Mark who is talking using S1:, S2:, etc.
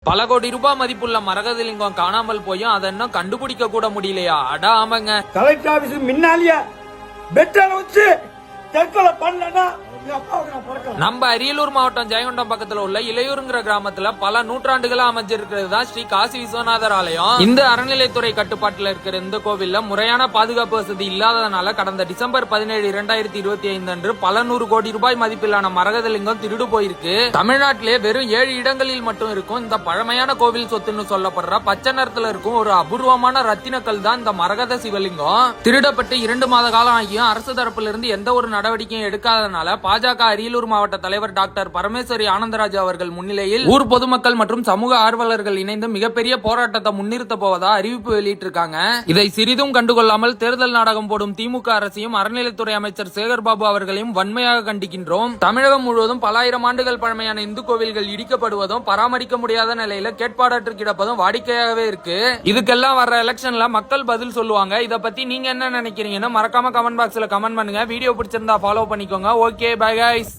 S1: பல கோடி ரூபாய் மதிப்புள்ள மரகதலிங்கம் காணாமல் போயும் அதை இன்னும் கண்டுபிடிக்க கூட முடியலையா? அடா ஆமாங்க.
S2: கலெக்டர் ஆபீஸ் முன்னாலேயே பெட்ரோல் வச்சு தற்கொலை பண்ணலன்னா
S1: நம்ம அரியலூர் மாவட்டம் ஜெயங்கொண்டம் பக்கத்துல உள்ள இளையூருங்கிற கிராமத்துல பல நூற்றாண்டுகளா அமைஞ்சிருக்கிறது தான் ஸ்ரீ காசி விஸ்வநாதர் ஆலயம். இந்த அறநிலைத்துறை கட்டுப்பாட்டுல இருக்கிற இந்த கோவில்ல முறையான பாதுகாப்பு வசதி இல்லாததுனால கடந்த டிசம்பர் 17, 2025 அன்று பல 100 கோடி ரூபாய் மதிப்பிலான மரகதலிங்கம் திருடு போயிருக்கு. தமிழ்நாட்டிலே வெறும் 7 இடங்களில் மட்டும் இருக்கும் இந்த பழமையான கோவில் சொத்துன்னு சொல்லப்படுற பச்சை நிறத்துல இருக்கும் ஒரு அபூர்வமான ரத்தினக்கல் தான் இந்த மரகத சிவலிங்கம். திருடப்பட்டு 2 மாத காலம் ஆகியும் அரசு தரப்புல இருந்து எந்த ஒரு நடவடிக்கையும் எடுக்காதனால பாஜக அரியலூர் மாவட்ட தலைவர் டாக்டர் பரமேஸ்வரி ஆனந்தராஜ் அவர்கள் முன்னிலையில் ஊர் பொதுமக்கள் மற்றும் சமூக ஆர்வலர்கள் இணைந்து மிகப்பெரிய போராட்டத்தை முன்னிறுத்த போவதா அறிவிப்பு வெளியிட்டிருக்காங்க. இதை சிறிதும் கண்டுகொள்ளாமல் தேர்தல் நாடகம் போடும் திமுக அரசையும் அறநிலைத்துறை அமைச்சர் சேகர்பாபு அவர்களையும் வன்மையாக கண்டிக்கின்றோம். தமிழகம் முழுவதும் பல ஆயிரம் ஆண்டுகள் பழமையான இந்து கோவில்கள் இடிக்கப்படுவதும் பராமரிக்க முடியாத நிலையில கேட்பாடற்று கிடப்பதும் வாடிக்கையாகவே இருக்கு. இதுக்கெல்லாம் வர்ற எலெக்ஷன்ல மக்கள் பதில் சொல்லுவாங்க. இத பத்தி நீங்க என்ன நினைக்கிறீங்கன்னு மறக்காம கமெண்ட் பாக்ஸ்ல கமெண்ட் பண்ணுங்க. வீடியோ பிடிச்சிருந்தா ஃபாலோ பண்ணிக்கோங்க. Okay, bye guys.